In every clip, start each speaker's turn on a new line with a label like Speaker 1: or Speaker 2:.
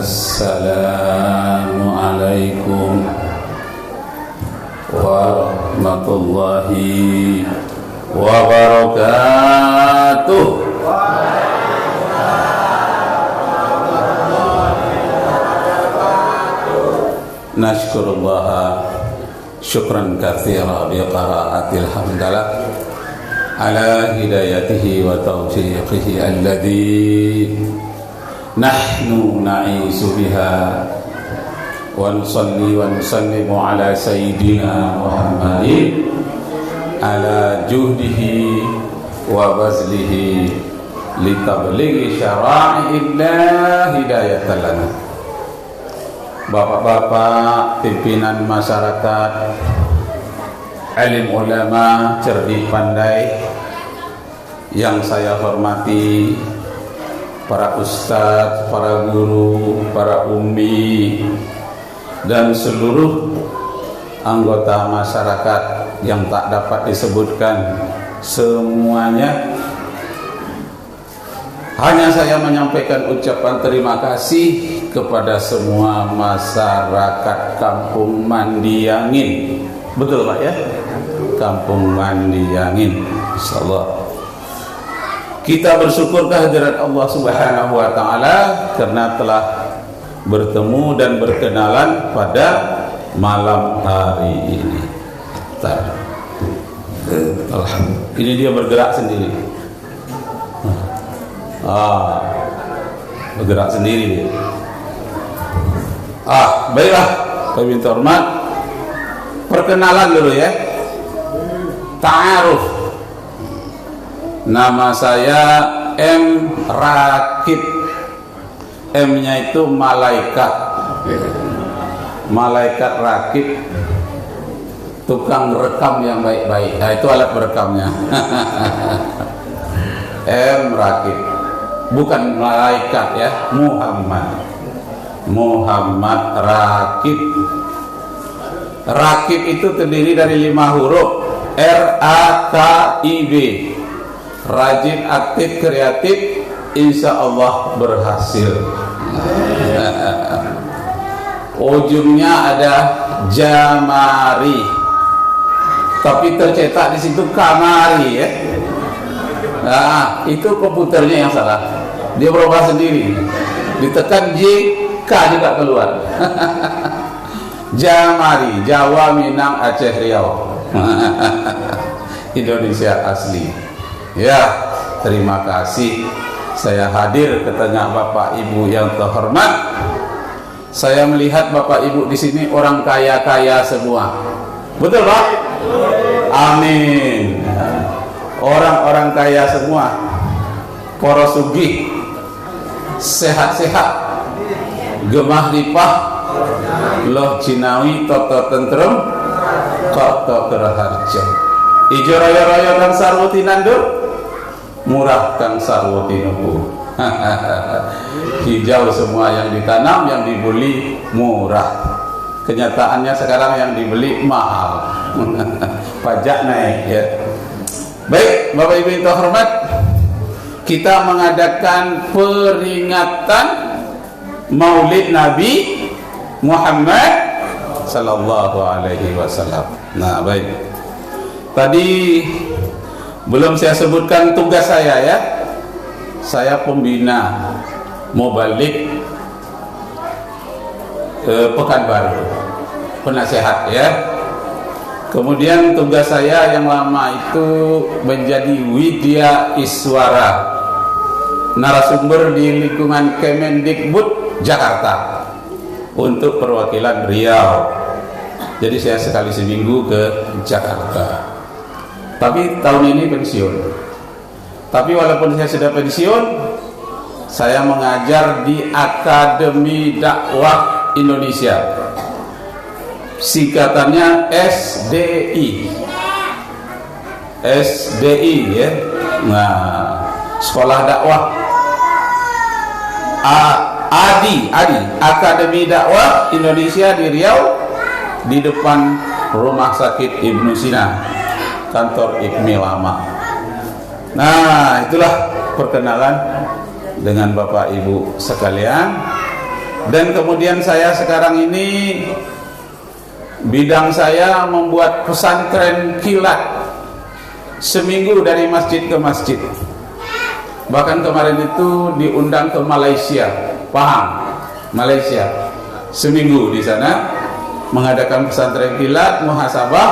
Speaker 1: Assalamualaikum warahmatullahi wabarakatuh. Nashkurullah syukran katsira bi qiraatil hamdalah ala hidayatihi wa tawfiqihi alladhi nahnu na'isu biha wa nusalli wa nusallimu ala sayyidina Muhammadin ala juhdihi wa bazlihi litablighi syara'i'illah hidayatan lana. Bapak-bapak pimpinan masyarakat, alim ulama, cerdik pandai yang saya hormati, para ustadz, para guru, para umi, dan seluruh anggota masyarakat yang tak dapat disebutkan semuanya. Hanya saya menyampaikan ucapan terima kasih kepada semua masyarakat Kampung Mandiangin. Betul Pak ya? Kampung Mandiangin. Insyaallah kita bersyukur kehadirat Allah Subhanahu wa taala karena telah bertemu dan berkenalan pada malam hari ini. Ini dia bergerak sendiri. Bergerak sendiri dia. Baiklah, Pak Binti Hormat, perkenalan dulu ya. Ta'aruf. Nama saya M. Rakib. M-nya itu malaikat. Malaikat Rakib, tukang rekam yang baik-baik. Nah, itu alat berekamnya. M. Rakib, bukan malaikat ya, Muhammad Rakib. Rakib itu terdiri dari 5 huruf, R-A-K-I-B. Rajin, aktif, kreatif, insya Allah berhasil. Ujungnya ada jamari, tapi tercetak di situ kamari ya. Nah, itu komputernya yang salah. Dia berubah sendiri. Ditekan J, K juga keluar. Jamari, Jawa, Minang, Aceh, Riau. Indonesia asli. Ya, terima kasih. Saya hadir ke tengah Bapak Ibu yang terhormat. Saya melihat Bapak Ibu di sini orang kaya-kaya semua. Betul Pak? Amin. Orang-orang kaya semua, para sugih, sehat-sehat, gemah lipah, loh Cinawi, toto tentrem, koto keraharja. Ijo raya-raya kang sarwati nandur, murah kang sarwati nubu. Hijau semua yang ditanam, yang dibeli murah. Kenyataannya sekarang yang dibeli mahal. Pajak naik ya. Baik, Bapak Ibu yang terhormat, kita mengadakan peringatan Maulid Nabi Muhammad sallallahu alaihi wasallam. Nah, baik. Tadi belum saya sebutkan tugas saya ya. Saya pembina Mubalik Pekanbaru, penasehat ya. Kemudian tugas saya yang lama itu menjadi Widya Iswara, narasumber di lingkungan Kemendikbud Jakarta untuk perwakilan Riau. Jadi saya sekali seminggu ke Jakarta. Tapi tahun ini pensiun. Tapi walaupun saya sudah pensiun, saya mengajar di Akademi Dakwah Indonesia. Singkatannya SDI. SDI ya. Nah, Sekolah Dakwah ADI, Akademi Dakwah Indonesia di Riau, di depan Rumah Sakit Ibnu Sina, kantor IKMI lama. Nah, itulah perkenalan dengan Bapak Ibu sekalian. Dan kemudian saya sekarang ini bidang saya membuat pesantren kilat seminggu dari masjid ke masjid. Bahkan kemarin itu diundang ke Malaysia, Pahang, Malaysia, seminggu di sana mengadakan pesantren kilat, muhasabah,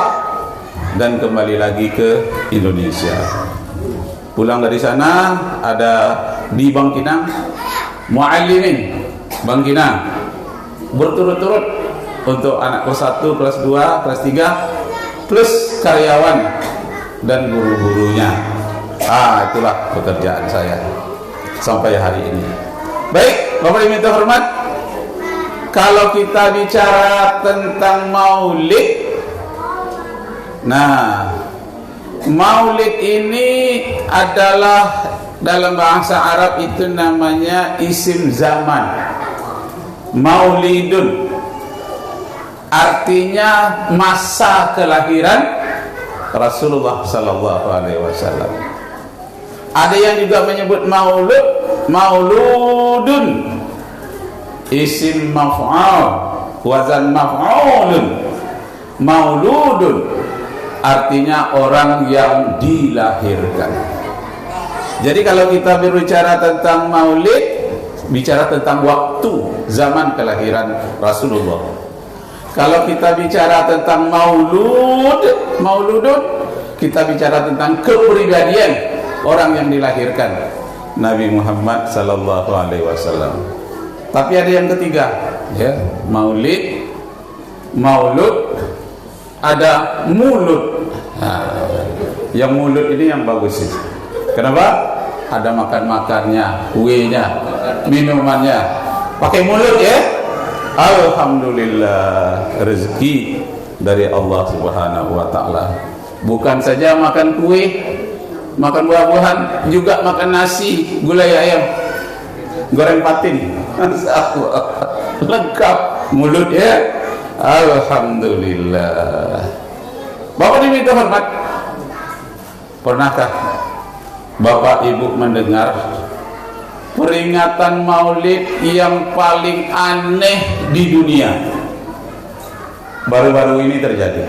Speaker 1: dan kembali lagi ke Indonesia. Pulang dari sana ada di Bangkinang muallimin Bangkinang berturut-turut untuk anak kelas 1, kelas 2, kelas 3 plus karyawan dan guru-gurunya. Itulah pekerjaan saya sampai hari ini. Baik, Bapak Ibu terhormat, kalau kita bicara tentang maulid, nah, maulid ini adalah dalam bahasa Arab itu namanya isim zaman. Maulidun artinya masa kelahiran Rasulullah sallallahu alaihi wasallam. Ada yang juga menyebut maulud, mauludun, isim maf'ul, wazan maf'ulun. Mauludun artinya orang yang dilahirkan. Jadi kalau kita berbicara tentang maulid, bicara tentang waktu zaman kelahiran Rasulullah. Kalau kita bicara tentang mauludun, kita bicara tentang kepribadian orang yang dilahirkan, Nabi Muhammad sallallahu alaihi wasallam. Tapi ada yang ketiga, ya, maulud, ada mulut. Yang mulut ini yang bagus sih. Kenapa? Ada makan-makannya, kuenya, minumannya, pakai mulut ya. Alhamdulillah, rezeki dari Allah Subhanahu wa taala. Bukan saja makan kue, makan buah-buahan, juga makan nasi, gulai ayam, goreng patin. Lengkap mulut ya. Alhamdulillah. Bapak Ibu terhormat, pernahkah Bapak Ibu mendengar peringatan maulid yang paling aneh di dunia? Baru-baru ini terjadi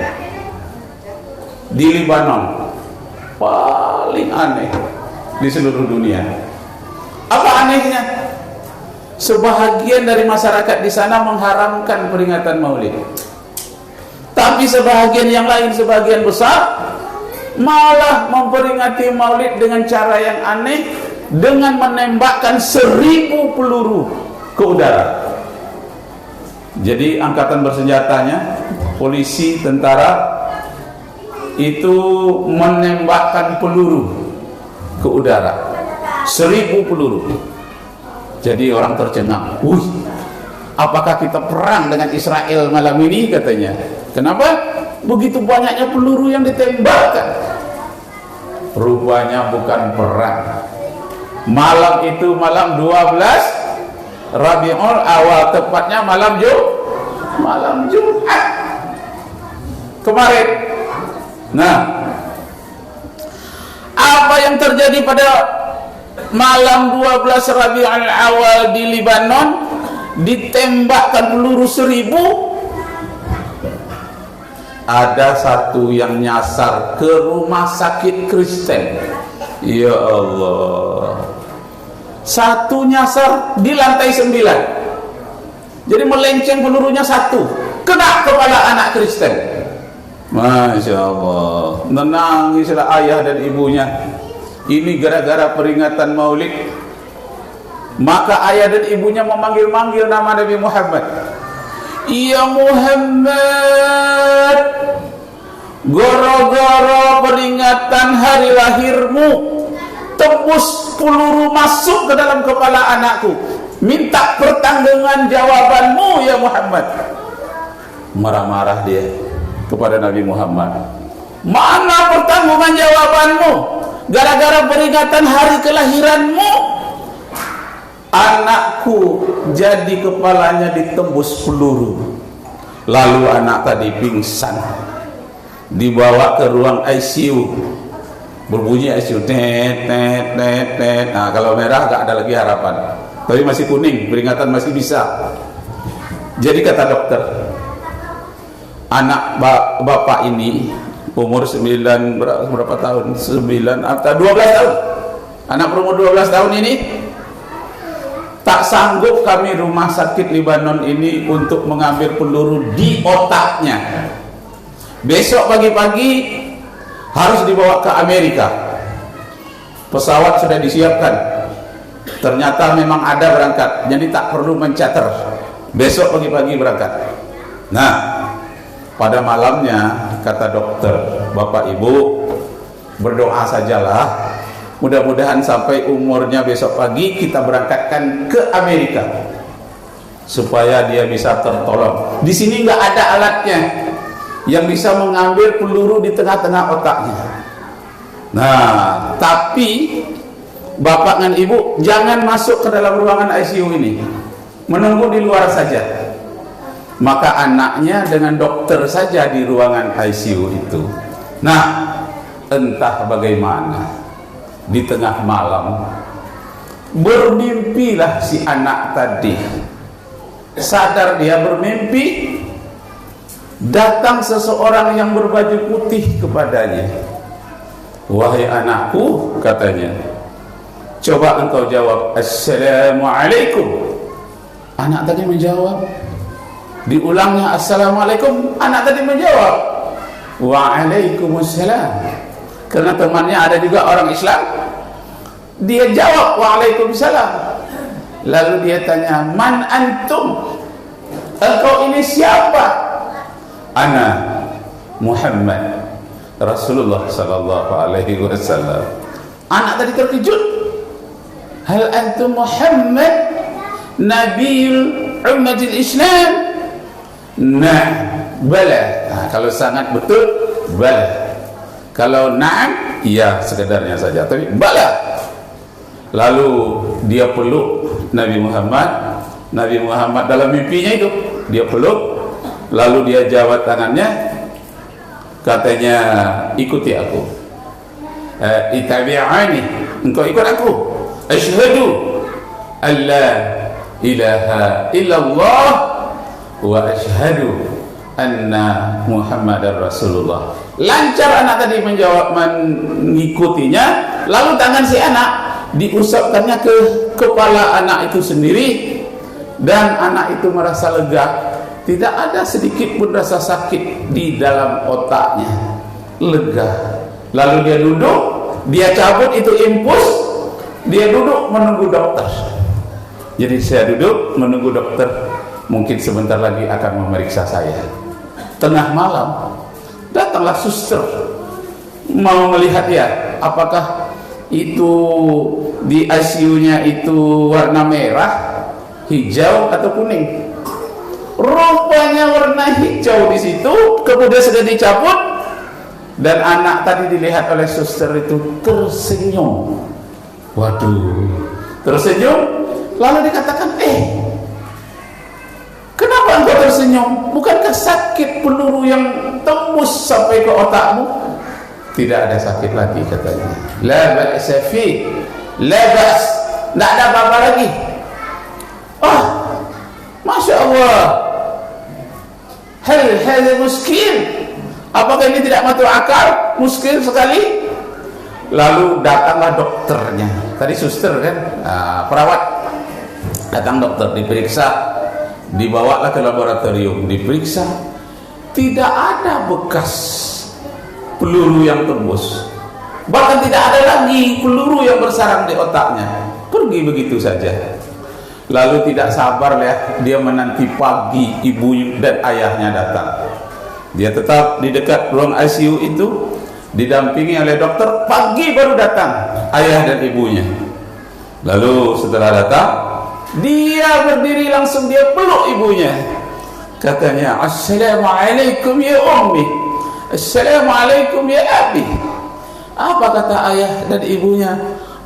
Speaker 1: di Libanon. Paling aneh di seluruh dunia. Apa anehnya? Sebahagian dari masyarakat di sana mengharamkan peringatan maulid. Tapi sebahagian yang lain, sebagian besar malah memperingati maulid dengan cara yang aneh, dengan menembakkan 1000 peluru ke udara. Jadi angkatan bersenjatanya, polisi, tentara itu menembakkan peluru ke udara, 1000 peluru. Jadi orang tercengang. Apakah kita perang dengan Israel malam ini, katanya. Kenapa? Begitu banyaknya peluru yang ditembakkan. Rupanya bukan perang. Malam itu malam 12 Rabiul Awal, tepatnya malam Jumat kemarin. Nah, apa yang terjadi pada malam 12 Rabiul Awal di Libanon? Ditembakkan peluru 1000. Ada satu yang nyasar ke rumah sakit Kristen. Ya Allah. Satu nyasar di lantai 9. Jadi melenceng pelurunya satu, kena kepala anak Kristen. Masya Allah. Menangislah ayah dan ibunya. Ini gara-gara peringatan maulid. Maka ayah dan ibunya memanggil-manggil nama Nabi Muhammad. Ya Muhammad, goro-goro peringatan hari lahirmu, tembus peluru masuk ke dalam kepala anakku. Minta pertanggungan jawabanmu ya Muhammad. Marah-marah dia kepada Nabi Muhammad. Mana pertanggungan jawabanmu? Gara-gara peringatan hari kelahiranmu, anakku jadi kepalanya ditembus peluru. Lalu anak tadi pingsan, dibawa ke ruang ICU. Berbunyi ICU, tet tet tet tet. Nah, kalau merah gak ada lagi harapan, tapi masih kuning, peringatan masih bisa. Jadi kata dokter, anak bapak ini umur 9 berapa tahun? 9 atau 12 tahun. Anak berumur 12 tahun ini tak sanggup kami rumah sakit Libanon ini untuk mengambil peluru di otaknya. Besok pagi-pagi harus dibawa ke Amerika. Pesawat sudah disiapkan. Ternyata memang ada berangkat, jadi tak perlu mencater. Besok pagi-pagi berangkat. Nah, pada malamnya kata dokter, Bapak Ibu berdoa sajalah, mudah-mudahan sampai umurnya besok pagi kita berangkatkan ke Amerika supaya dia bisa tertolong. Di sini nggak ada alatnya yang bisa mengambil peluru di tengah-tengah otaknya. Nah, tapi bapak dan ibu jangan masuk ke dalam ruangan ICU ini, menunggu di luar saja. Maka anaknya dengan dokter saja di ruangan ICU itu. Nah, entah bagaimana di tengah malam bermimpilah si anak tadi. Sadar dia bermimpi, datang seseorang yang berbaju putih kepadanya. Wahai anakku, katanya, coba engkau jawab Assalamualaikum. Anak tadi menjawab. Diulangnya Assalamualaikum, anak tadi menjawab Waalaikumsalam. Karena temannya ada juga orang Islam, dia jawab Waalaikumsalam. Lalu dia tanya, man antum, engkau ini siapa? Ana Muhammad, Rasulullah sallallahu alaihi wasallam. Anak tadi terkejut. Hal antum Muhammad Nabiul Ummatil Islam? Nah, bala. Nah, kalau sangat betul, bala. Kalau na'am, iya sekedarnya saja. Tapi bala. Lalu dia peluk Nabi Muhammad. Nabi Muhammad dalam mimpinya itu dia peluk. Lalu dia jawab tangannya, katanya, ikuti aku. Itabi'ani, engkau ikut aku. Asyhadu alla ilaha illallah wa asyhadu anna Muhammadar Rasulullah. Lancar anak tadi menjawab, mengikutinya. Lalu tangan si anak diusapkannya ke kepala anak itu sendiri, dan anak itu merasa lega. Tidak ada sedikit pun rasa sakit di dalam otaknya. Lega. Lalu dia duduk, dia cabut itu impus, dia duduk menunggu dokter. Jadi saya duduk menunggu dokter, mungkin sebentar lagi akan memeriksa saya. Tengah malam datanglah suster, mau melihat ya, apakah itu di ICU-nya itu warna merah, hijau atau kuning. Rupanya warna hijau di situ, kemudian sudah dicabut, dan anak tadi dilihat oleh suster itu tersenyum. Waduh, tersenyum. Lalu dikatakan, kenapa engkau tersenyum? Bukankah sakit peluru yang tembus sampai ke otakmu? Tidak ada sakit lagi, katanya. La ba'sa fi, la ba's, tidak ada apa-apa lagi. Oh, Masya Allah. Hal hadza muskil. Apakah ini tidak masuk akal? Muskil sekali. Lalu datanglah dokternya. Tadi suster kan, perawat. Datang dokter, diperiksa, dibawalah ke laboratorium, diperiksa, tidak ada bekas peluru yang tembus, bahkan tidak ada lagi peluru yang bersarang di otaknya. Pergi begitu saja. Lalu tidak sabar ya, dia menanti pagi ibu dan ayahnya datang. Dia tetap di dekat ruang ICU itu, didampingi oleh dokter. Pagi baru datang ayah dan ibunya. Lalu setelah datang, dia berdiri langsung, dia peluk ibunya. Katanya, Assalamualaikum ya ummi, Assalamualaikum ya abi. Apa kata ayah dan ibunya?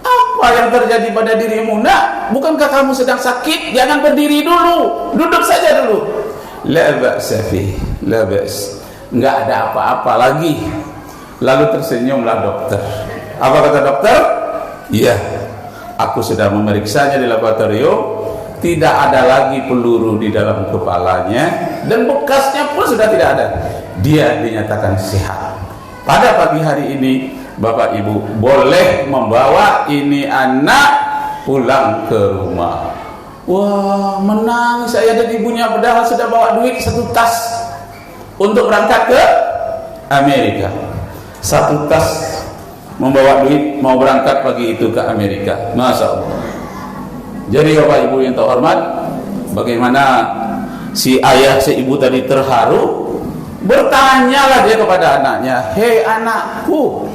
Speaker 1: Apa yang terjadi pada dirimu, nak? Bukankah kamu sedang sakit? Jangan berdiri dulu, duduk saja dulu. La ba'sa fi, la ba's, enggak ada apa-apa lagi. Lalu tersenyumlah dokter. Apa kata dokter? Iya, aku sudah memeriksanya di laboratorium. tidak ada lagi peluru di dalam kepalanya dan bekasnya pun sudah tidak ada. Dia dinyatakan sehat. Pada pagi hari ini Bapak Ibu boleh membawa ini anak pulang ke rumah. Wah, menang saya dan ibunya, padahal sudah bawa duit 1 tas untuk berangkat ke Amerika. 1 tas membawa duit mau berangkat pagi itu ke Amerika. Masya Allah. Jadi Bapak Ibu yang terhormat, bagaimana si ayah si ibu tadi terharu, bertanyalah dia kepada anaknya, "Hei anakku,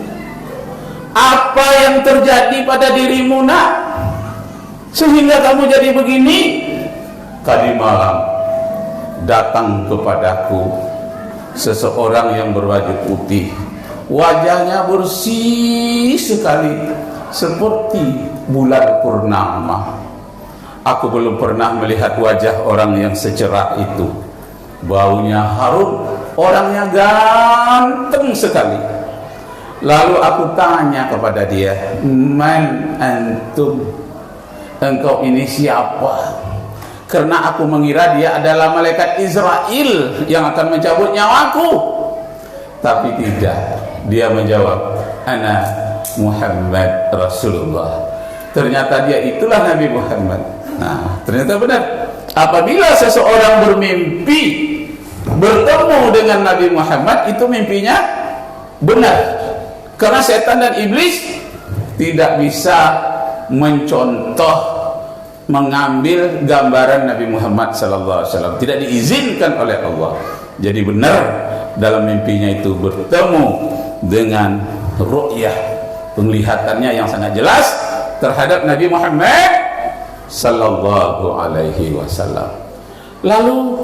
Speaker 1: apa yang terjadi pada dirimu nak sehingga kamu jadi begini?" Tadi malam datang kepadaku seseorang yang berbaju putih, wajahnya bersih sekali seperti bulan purnama. Aku belum pernah melihat wajah orang yang secerah itu. Baunya harum, orangnya ganteng sekali. Lalu aku tanya kepada dia, "Man antum? Engkau ini siapa?" Karena aku mengira dia adalah malaikat Israel yang akan mencabut nyawaku. Tapi tidak. Dia menjawab, "Ana Muhammad Rasulullah." Ternyata dia itulah Nabi Muhammad. Nah, ternyata benar. Apabila seseorang bermimpi bertemu dengan Nabi Muhammad, itu mimpinya benar. Karena setan dan iblis tidak bisa mencontoh, mengambil gambaran Nabi Muhammad SAW. Tidak diizinkan oleh Allah. Jadi benar dalam mimpinya itu bertemu dengan ru'yah, penglihatannya yang sangat jelas terhadap Nabi Muhammad sallallahu alaihi wasallam. Lalu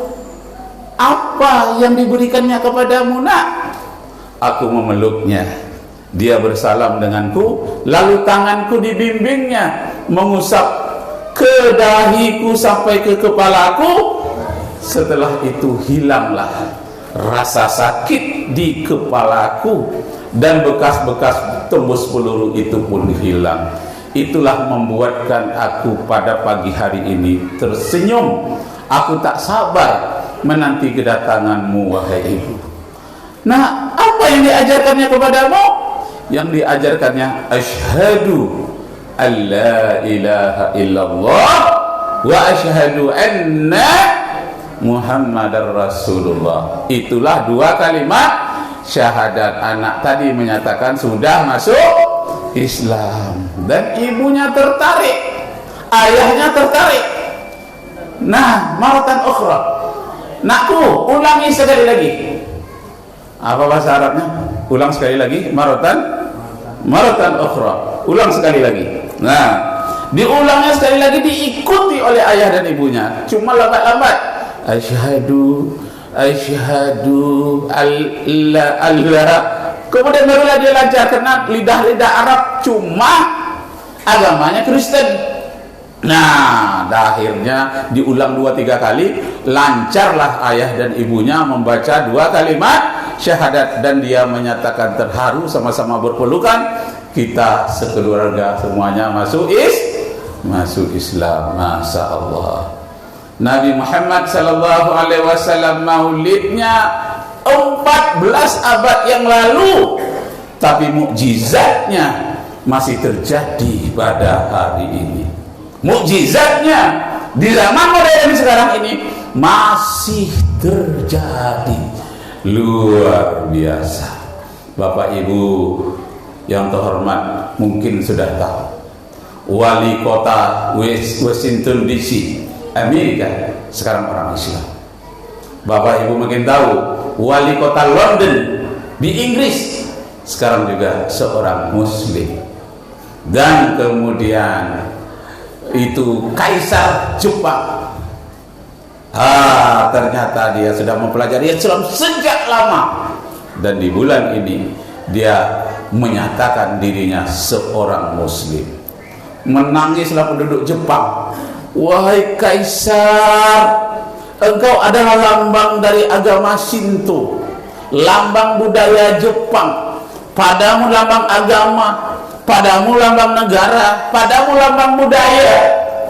Speaker 1: apa yang diberikannya kepadamu nak? Aku memeluknya. Dia bersalam denganku, lalu tanganku dibimbingnya mengusap ke dahiku sampai ke kepalaku. Setelah itu hilanglah rasa sakit di kepalaku dan bekas-bekas tembus peluru itu pun hilang. Itulah membuatkan aku pada pagi hari ini tersenyum. Aku tak sabar menanti kedatanganmu wahai ibu. Nah, apa yang diajarkannya kepadamu? Yang diajarkannya asyhadu alla ilaha illallah wa asyhadu anna Muhammadar Rasulullah. Itulah 2 kalimat syahadat. Anak tadi menyatakan sudah masuk Islam dan ibunya tertarik, ayahnya tertarik. Nah, maratan ukhra. Nakku, ulangi sekali lagi. Apa bahasa Arabnya? Ulang sekali lagi. Maratan ukhra. Ulang sekali lagi. Nah, diulangnya sekali lagi, diikuti oleh ayah dan ibunya. Cuma lambat-lambat. Asyhadu Allah. Kemudian barulah dia lancar, karena lidah-lidah Arab cuma agamanya Kristen. Nah, akhirnya diulang 2-3 kali, lancarlah ayah dan ibunya membaca 2 kalimat syahadat dan dia menyatakan terharu, sama-sama berpelukan. Kita sekeluarga semuanya masuk Islam. Masya Allah. Nabi Muhammad sallallahu alaihi wasallam maulidnya 14 abad yang lalu, tapi mukjizatnya masih terjadi pada hari ini. Mukjizatnya di zaman modern sekarang ini masih terjadi. Luar biasa. Bapak Ibu yang terhormat mungkin sudah tahu, wali kota Washington DC Amerika sekarang orang Islam. Bapak Ibu mungkin tahu, wali kota London di Inggris sekarang juga seorang Muslim. Dan kemudian itu Kaisar Jepang, ternyata dia sudah mempelajari Islam sejak lama, dan di bulan ini dia menyatakan dirinya seorang Muslim. Menangislah penduduk Jepang, "Wahai Kaisar, engkau adalah lambang dari agama Shinto, lambang budaya Jepang. Padamu lambang agama, padamu lambang negara, padamu lambang budaya.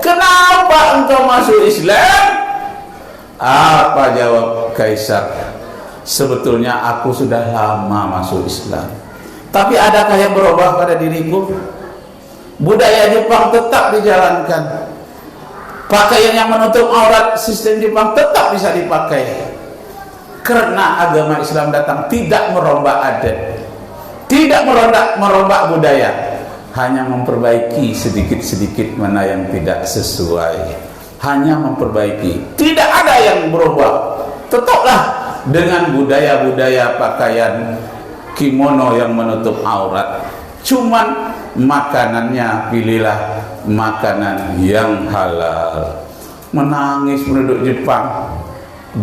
Speaker 1: kenapa engkau masuk Islam? Apa jawab Kaisar? Sebetulnya aku sudah lama masuk Islam, tapi adakah yang berubah pada diriku? Budaya Jepang tetap dijalankan, pakaian yang menutup aurat sistem Jepang tetap bisa dipakai, karena agama Islam datang tidak merombak adat, tidak merombak budaya, hanya memperbaiki sedikit-sedikit mana yang tidak sesuai, hanya memperbaiki, tidak ada yang berubah. Tetaplah dengan budaya-budaya pakaian kimono yang menutup aurat, cuman makanannya pilihlah makanan yang halal. Menangis penduduk Jepang,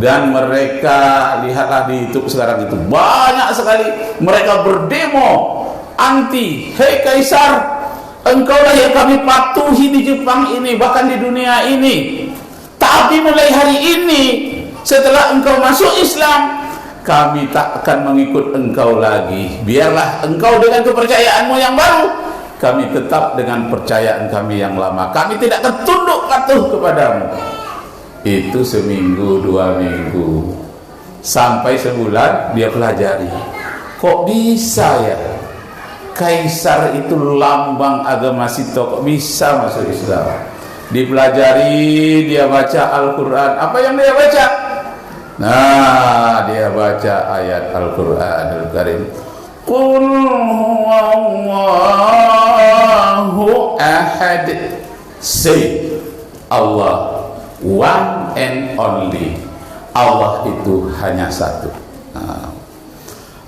Speaker 1: dan mereka lihatlah di YouTube sekarang itu banyak sekali mereka berdemo anti. Hei Kaisar, engkaulah yang kami patuhi di Jepang ini, bahkan di dunia ini, tapi mulai hari ini setelah engkau masuk Islam, kami tak akan mengikut engkau lagi. Biarlah engkau dengan kepercayaanmu yang baru, kami tetap dengan percayaan kami yang lama. Kami tidak akan tunduk patuh kepadamu. Itu seminggu, 2 minggu, sampai sebulan dia pelajari. Kok bisa ya Kaisar itu lambang agama Sito, kok bisa masuk Islam? Dipelajari, dia baca Al-Quran. Apa yang dia baca? Nah, dia baca ayat Al-Quran Al-Karim. Qul huwallahu ahad. Say Allah, one and only. Allah itu hanya satu.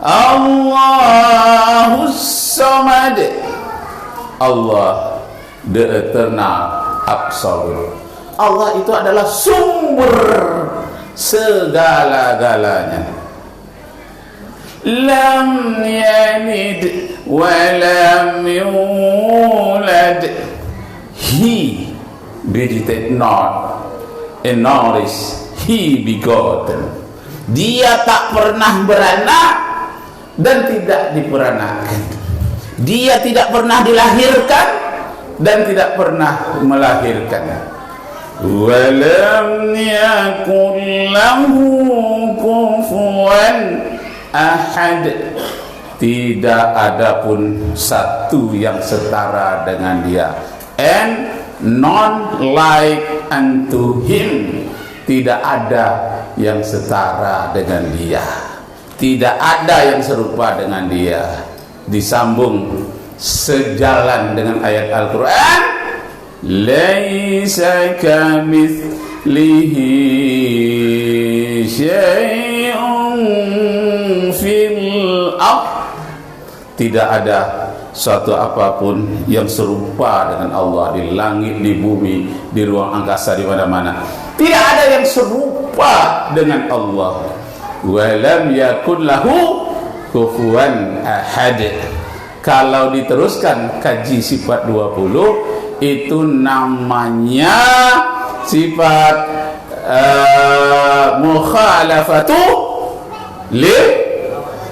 Speaker 1: Allahus Samad. Allah the eternal absolute. Allah itu adalah sumber segala-galanya. Lam yalid wa lam yulad. He begetted not, and nor is he begotten. Dia tak pernah beranak dan tidak diperanakan. Dia tidak pernah dilahirkan dan tidak pernah melahirkan. Walam yakul lahu kufuwan ahad. Tidak ada pun satu yang setara dengan dia. And none like unto him. Tidak ada yang setara dengan dia. Tidak ada yang serupa dengan dia. Disambung sejalan dengan ayat Al-Quran. Laisa kamitslihi syai'un fil ardh. Tidak ada suatu apapun yang serupa dengan Allah di langit, di bumi, di ruang angkasa, di mana-mana. Tidak ada yang serupa dengan Allah. Walam yakul lahu kufuwan ahad. Kalau diteruskan kaji sifat 20, itu namanya sifat mukhalafatu li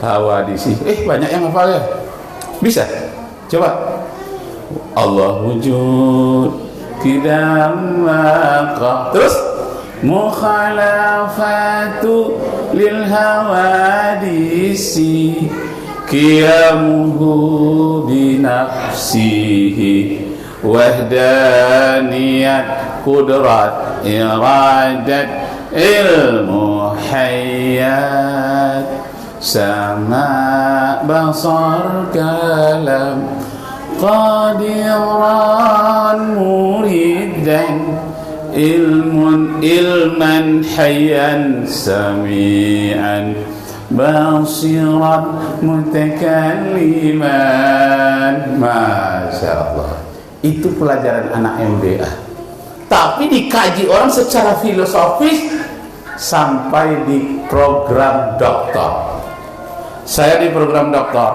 Speaker 1: hawadisi. Banyak yang hafal ya? Bisa? Coba. Allah wujud kidam maqa. Terus mukhalafatu lil hawadisi qiyamuhu binafsihi wahdaniyat qudrat iradat ilmu hayat sama basar kalam qadiran muridan ilman hayyan sami'an basiran mutakalliman. Masya Allah, itu pelajaran anak MBA, tapi dikaji orang secara filosofis sampai di program doktor. Saya di program doktor,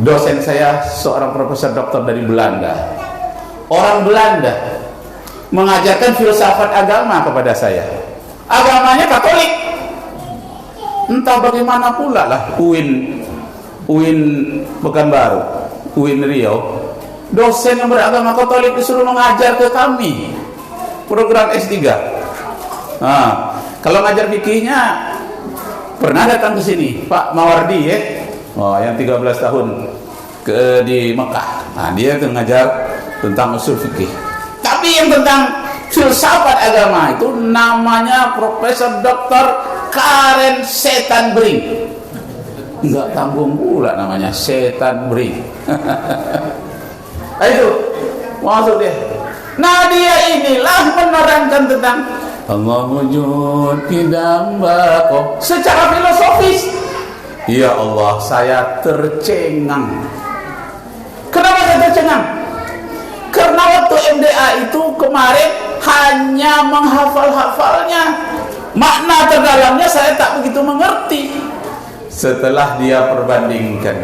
Speaker 1: dosen saya seorang profesor doktor dari Belanda. Orang Belanda mengajarkan filsafat agama kepada saya. Agamanya Katolik. Entah bagaimana pula lah UIN Pekanbaru, UIN Riau, dosen yang beragama Katolik disuruh mengajar ke kami program S3. Nah, kalau ngajar fikihnya pernah datang ke sini Pak Mawardi ya, yang 13 tahun di Mekah. Nah, dia akan ngajar tentang usul fikih. Tapi yang tentang filsafat agama itu namanya Profesor Dr. Karen Setanbring. Enggak tanggung pula namanya Setanbring. Itu masuk dia. Nah, dia inilah menerangkan tentang Allah wujud tidak bakoh secara filosofis. Ya Allah, saya tercengang. Kenapa saya tercengang? Karena waktu MDA itu kemarin hanya menghafal-hafalnya, makna terdalamnya saya tak begitu mengerti. Setelah dia perbandingkan,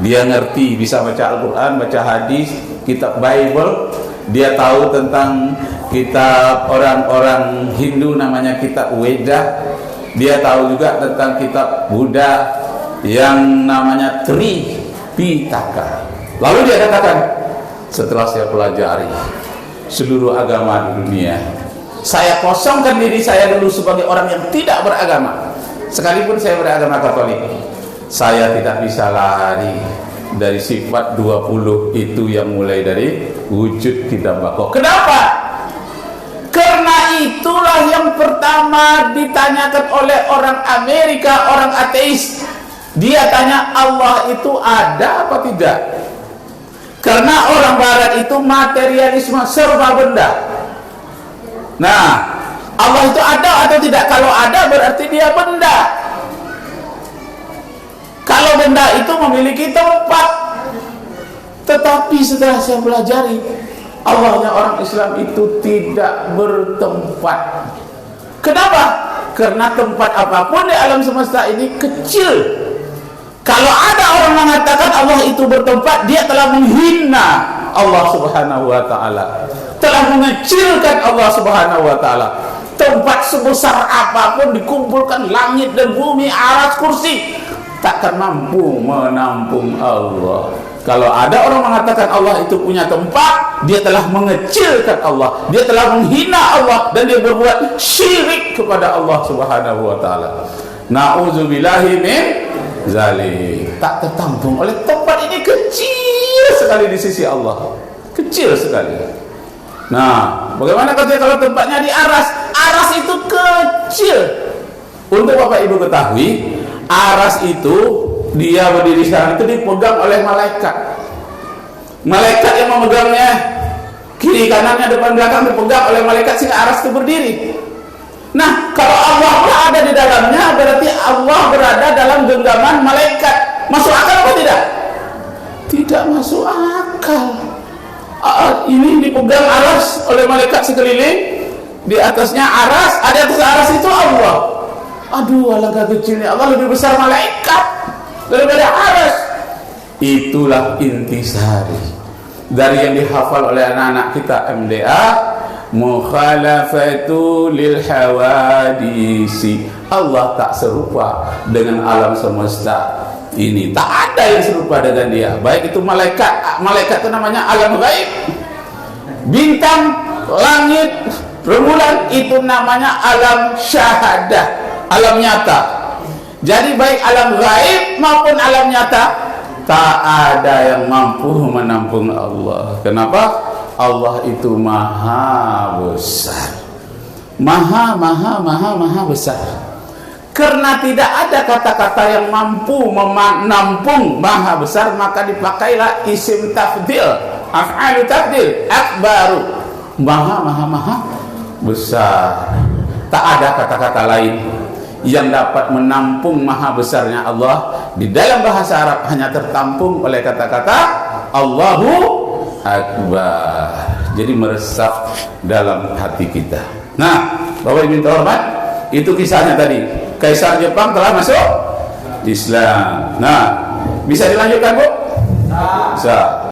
Speaker 1: dia ngerti, bisa baca Al-Quran, baca hadis, kitab Bible. Dia tahu tentang kitab orang-orang Hindu namanya kitab Weda. Dia tahu juga tentang kitab Buddha yang namanya Tripitaka. Lalu dia katakan, setelah saya pelajari seluruh agama di dunia, saya kosongkan diri saya dulu sebagai orang yang tidak beragama. Sekalipun saya beragama Katolik, saya tidak bisa lari dari sifat 20 itu yang mulai dari wujud tidak bakoh. Kenapa? Karena itulah yang pertama ditanyakan oleh orang Amerika, orang ateis. Dia tanya, Allah itu ada apa tidak? Karena orang Barat itu materialisme, serba benda. Nah, Allah itu ada atau tidak? Kalau ada berarti dia benda. Kalau benda itu memiliki tempat. Tetapi setelah saya pelajari, Allahnya orang Islam itu tidak bertempat. Kenapa? Karena tempat apapun di alam semesta ini kecil. Kalau ada orang mengatakan Allah itu bertempat, dia telah menghina Allah Subhanahu wa taala, telah mengecilkan Allah Subhanahu wa taala. Tempat sebesar apapun dikumpulkan langit dan bumi, aras, kursi, takkan mampu menampung Allah. Kalau ada orang mengatakan Allah itu punya tempat, dia telah mengecilkan Allah, dia telah menghina Allah, dan dia berbuat syirik kepada Allah Subhanahu wa taala. Na'udzubillahi min zalik. Tak tertampung oleh tempat ini, kecil sekali di sisi Allah, kecil sekali. Nah, bagaimana kalau tempatnya di aras? Aras itu kecil. Untuk Bapak Ibu ketahui, aras itu dia berdiri sekarang itu dipegang oleh malaikat. Malaikat yang memegangnya, kiri kanannya, depan belakang dipegang oleh malaikat sehingga aras itu berdiri. Nah, kalau Allah berada di dalamnya, berarti Allah berada dalam genggaman malaikat. Masuk akal atau tidak? Tidak masuk akal. Ini dipegang aras oleh malaikat sekeliling, di atasnya aras, ada atas aras itu Allah. Aduh, alangkah kecilnya Allah, lebih besar malaikat daripada aras. Itulah intisari dari yang dihafal oleh anak-anak kita MDA, mukhalafatu lil hawadisi. Allah tak serupa dengan alam semesta ini, tak ada yang serupa dengan dia. Baik itu malaikat, malaikat itu namanya alam gaib, bintang, langit, rembulan itu namanya alam syahadah, alam nyata. Jadi baik alam gaib maupun alam nyata, tak ada yang mampu menampung Allah. Kenapa? Allah itu maha besar, maha besar. Karena tidak ada kata-kata yang mampu menampung maha besar, maka dipakailah isim tafdil, af'alu tafdil, akbaru, maha besar. Tak ada kata-kata lain yang dapat menampung maha besarnya Allah. Di dalam bahasa Arab hanya tertampung oleh kata-kata Allahu Akbar. Jadi meresap dalam hati kita. Nah, Bapak Ibu terhormat, itu kisahnya tadi. Kaisar Jepang telah masuk Islam. Nah, bisa dilanjutkan, Bu? Bisa.